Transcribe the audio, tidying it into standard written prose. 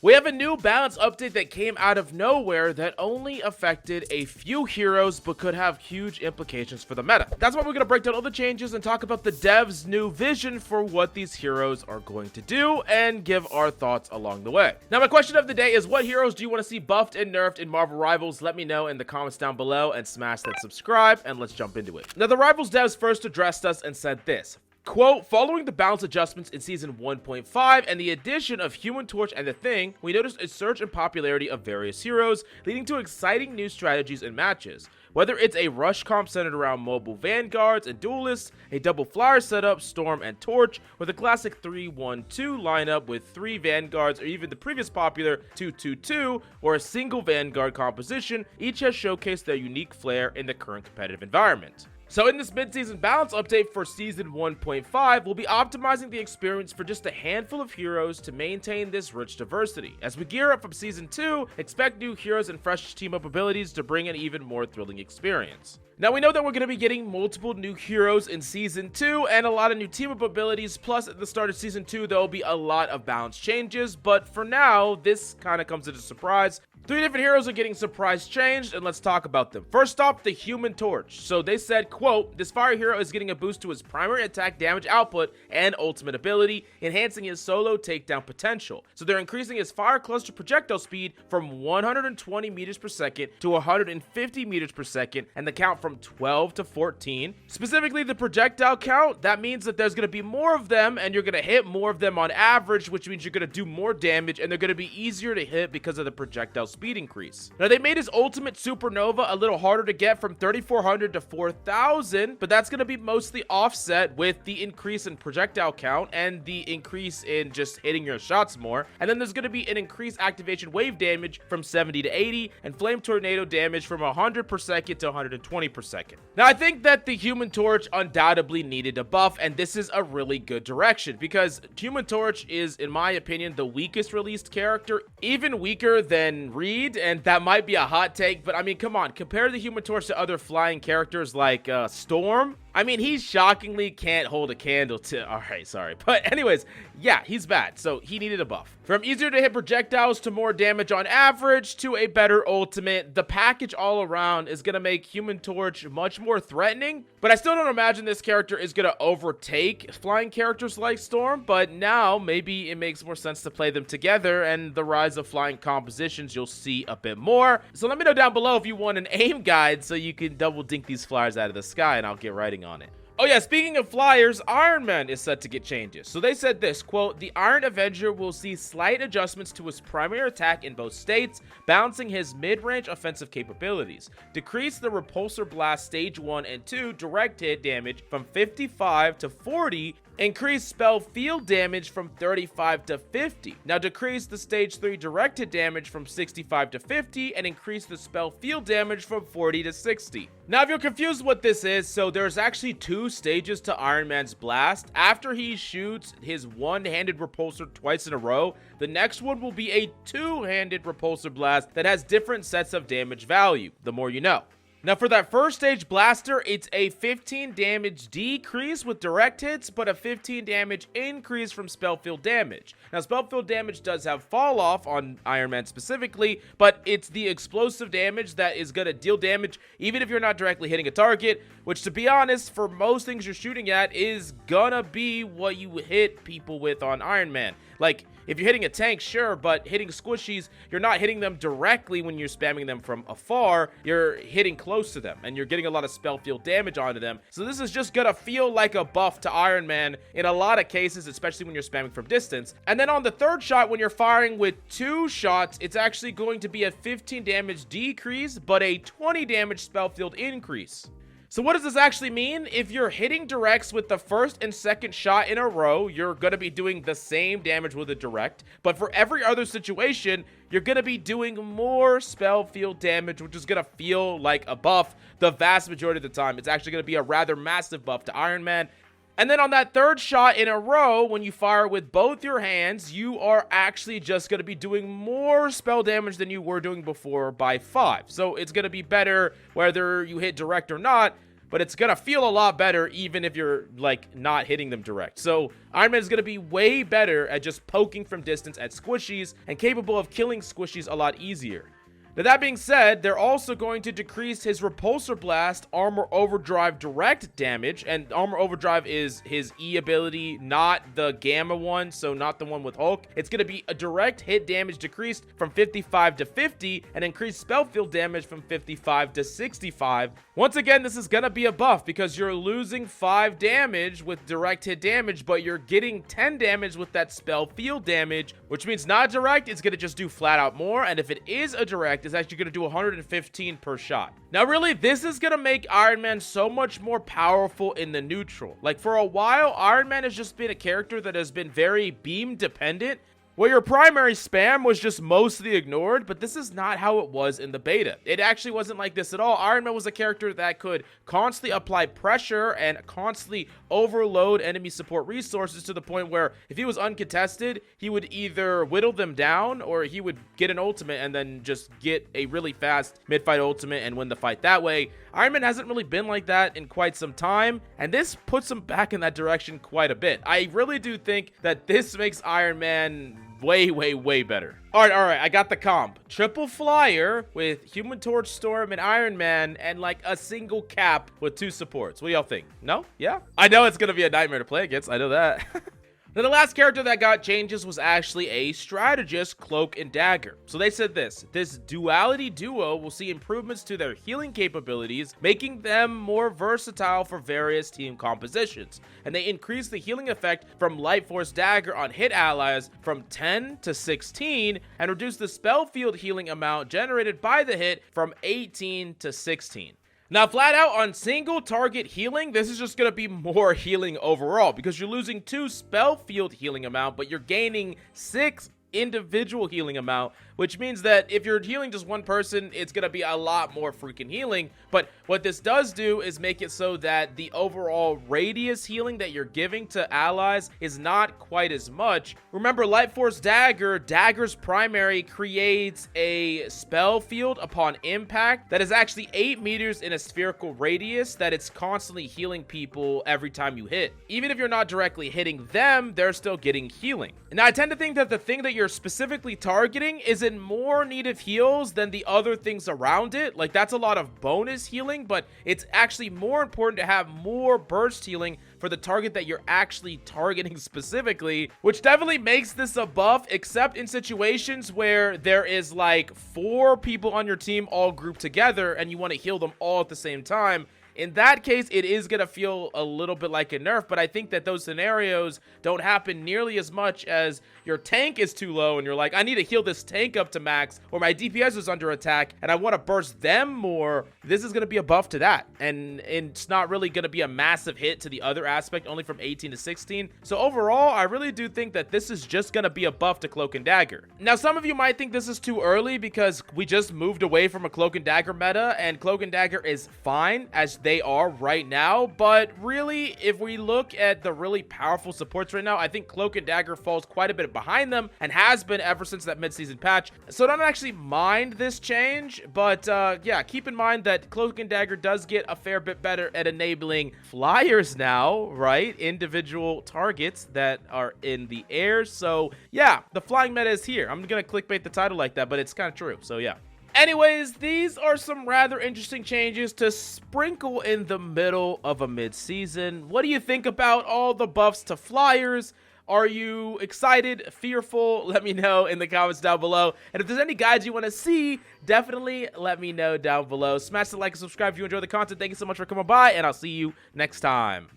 We have a new balance update that came out of nowhere that only affected a few heroes but could have huge implications for the meta. That's why we're going to break down all the changes and talk about the devs' new vision for what these heroes are going to do and give our thoughts along the way. Now, my question of the day is, what heroes do you want to see buffed and nerfed in Marvel Rivals? Let me know in the comments down below and smash that subscribe, and let's jump into it. Now, the Rivals devs first addressed us and said this. Quote, following the balance adjustments in Season 1.5 and the addition of Human Torch and The Thing, we noticed a surge in popularity of various heroes, leading to exciting new strategies and matches. Whether it's a rush comp centered around mobile vanguards and duelists, a double flyer setup, Storm and Torch, or the classic 3-1-2 lineup with 3 vanguards, or even the previous popular 2-2-2, or a single vanguard composition, each has showcased their unique flair in the current competitive environment. So in this mid-season balance update for Season 1.5, we'll be optimizing the experience for just a handful of heroes to maintain this rich diversity. As we gear up from Season 2, expect new heroes and fresh team-up abilities to bring an even more thrilling experience. Now, we know that we're going to be getting multiple new heroes in Season 2 and a lot of new team-up abilities, plus at the start of Season 2, there will be a lot of balance changes, but for now, this kind of comes as a surprise. 3 different heroes are getting surprise changed, and let's talk about them. First off, the Human Torch. So they said, quote, this fire hero is getting a boost to his primary attack damage output and ultimate ability, enhancing his solo takedown potential. So they're increasing his fire cluster projectile speed from 120 meters per second to 150 meters per second, and the count from 12 to 14. Specifically, the projectile count, that means that there's going to be more of them, and you're going to hit more of them on average, which means you're going to do more damage, and they're going to be easier to hit because of the projectile speed increase. Now, they made his ultimate supernova a little harder to get from 3,400 to 4,000, but that's going to be mostly offset with the increase in projectile count and the increase in just hitting your shots more. And then there's going to be an increased activation wave damage from 70 to 80 and flame tornado damage from 100 per second to 120 per second. Now, I think that the Human Torch undoubtedly needed a buff, and this is a really good direction because Human Torch is, in my opinion, the weakest released character, even weaker than Reed, and that might be a hot take, but I mean, come on, compare the Human Torch to other flying characters like Storm. I mean, he shockingly can't hold a candle to... Alright, sorry. But anyways, yeah, he's bad, so he needed a buff. From easier to hit projectiles to more damage on average to a better ultimate, the package all around is going to make Human Torch much more threatening, but I still don't imagine this character is going to overtake flying characters like Storm, but now maybe it makes more sense to play them together, and the rise of flying compositions you'll see a bit more. So let me know down below if you want an aim guide so you can double dink these flyers out of the sky, and I'll get writing on it. Oh yeah, speaking of flyers, Iron Man is set to get changes. So they said this, quote, the Iron Avenger will see slight adjustments to his primary attack in both states, balancing his mid-range offensive capabilities. Decrease the Repulsor Blast Stage 1 and 2 direct hit damage from 55 to 40, increase spell field damage from 35 to 50. Now decrease the stage 3 direct hit damage from 65 to 50 and increase the spell field damage from 40 to 60. Now if you're confused what this is, so there's actually 2 stages to Iron Man's blast. After he shoots his one-handed repulsor twice in a row, the next one will be a 2-handed repulsor blast that has different sets of damage value, the more you know. Now for that first stage blaster, it's a 15 damage decrease with direct hits, but a 15 damage increase from spell field damage. Now spell field damage does have fall off on Iron Man specifically, but it's the explosive damage that is going to deal damage even if you're not directly hitting a target, which to be honest, for most things you're shooting at is gonna be what you hit people with on Iron Man. Like, if you're hitting a tank, sure, but hitting squishies, you're not hitting them directly when you're spamming them from afar. You're hitting close to them, and you're getting a lot of spell field damage onto them. So this is just gonna feel like a buff to Iron Man in a lot of cases, especially when you're spamming from distance. And then on the third shot, when you're firing with 2 shots, it's actually going to be a 15 damage decrease, but a 20 damage spell field increase. So what does this actually mean? If you're hitting directs with the first and second shot in a row, you're going to be doing the same damage with a direct. But for every other situation, you're going to be doing more spell field damage, which is going to feel like a buff the vast majority of the time. It's actually going to be a rather massive buff to Iron Man. And then on that third shot in a row, when you fire with both your hands, you are actually just going to be doing more spell damage than you were doing before by 5. So it's going to be better whether you hit direct or not. but it's gonna feel a lot better even if you're like not hitting them direct. So Iron Man is gonna be way better at just poking from distance at squishies and capable of killing squishies a lot easier. Now, that being said, they're also going to decrease his Repulsor Blast Armor Overdrive direct damage, and Armor Overdrive is his E ability, not the Gamma one, so not the one with Hulk. It's going to be a direct hit damage decreased from 55 to 50, and increased spell field damage from 55 to 65. Once again, this is going to be a buff because you're losing 5 damage with direct hit damage, but you're getting 10 damage with that spell field damage, which means not direct, it's going to just do flat out more, and if it is a direct, is actually going to do 115 per shot. Now, really, this is going to make Iron Man so much more powerful in the neutral. Like, for a while, Iron Man has just been a character that has been very beam dependent, where your primary spam was just mostly ignored, but this is not how it was in the beta. It actually wasn't like this at all. Iron Man was a character that could constantly apply pressure and constantly overload enemy support resources to the point where if he was uncontested, he would either whittle them down or he would get an ultimate and then just get a really fast mid-fight ultimate and win the fight that way. Iron Man hasn't really been like that in quite some time, and this puts him back in that direction quite a bit. I really do think that this makes Iron Man way better. All right, I got the comp. Triple flyer with Human Torch, Storm, and Iron Man, and like a single cap with 2 supports. What do y'all think? No? Yeah? I know it's gonna be a nightmare to play against. I know that. Now, the last character that got changes was actually a strategist, Cloak and Dagger. So they said this duality duo will see improvements to their healing capabilities, making them more versatile for various team compositions. And they increase the healing effect from Light Force Dagger on hit allies from 10 to 16, and reduce the spell field healing amount generated by the hit from 18 to 16. Now, flat out on single target healing, this is just going to be more healing overall because you're losing 2 spell field healing amount, but you're gaining 6 individual healing amount, which means that if you're healing just one person, it's going to be a lot more freaking healing. But what this does do is make it so that the overall radius healing that you're giving to allies is not quite as much. Remember, Light Force Dagger's primary creates a spell field upon impact that is actually 8 meters in a spherical radius that it's constantly healing people every time you hit. Even if you're not directly hitting them, they're still getting healing. Now, I tend to think that the thing that you're specifically targeting is in more need of heals than the other things around it. Like, that's a lot of bonus healing, but it's actually more important to have more burst healing for the target that you're actually targeting specifically, which definitely makes this a buff, except in situations where there is like 4 people on your team all grouped together and you want to heal them all at the same time. In that case, it is going to feel a little bit like a nerf, but I think that those scenarios don't happen nearly as much as your tank is too low and you're like, I need to heal this tank up to max, or my DPS is under attack and I want to burst them more. This is going to be a buff to that, and it's not really going to be a massive hit to the other aspect, only from 18 to 16. So overall, I really do think that this is just going to be a buff to Cloak and Dagger. Now, some of you might think this is too early because we just moved away from a Cloak and Dagger meta, and Cloak and Dagger is fine as they are right now, but really, if we look at the really powerful supports right now, I think Cloak and Dagger falls quite a bit behind them and has been ever since that mid-season patch. So I don't actually mind this change, but yeah, keep in mind that Cloak and Dagger does get a fair bit better at enabling flyers now, right? Individual targets that are in the air. So yeah, the flying meta is here. I'm gonna clickbait the title like that, but it's kind of true. So yeah. Anyways, these are some rather interesting changes to sprinkle in the middle of a mid-season. What do you think about all the buffs to flyers? Are you excited, fearful? Let me know in the comments down below. And if there's any guides you want to see, definitely let me know down below. Smash the like and subscribe if you enjoy the content. Thank you so much for coming by, and I'll see you next time.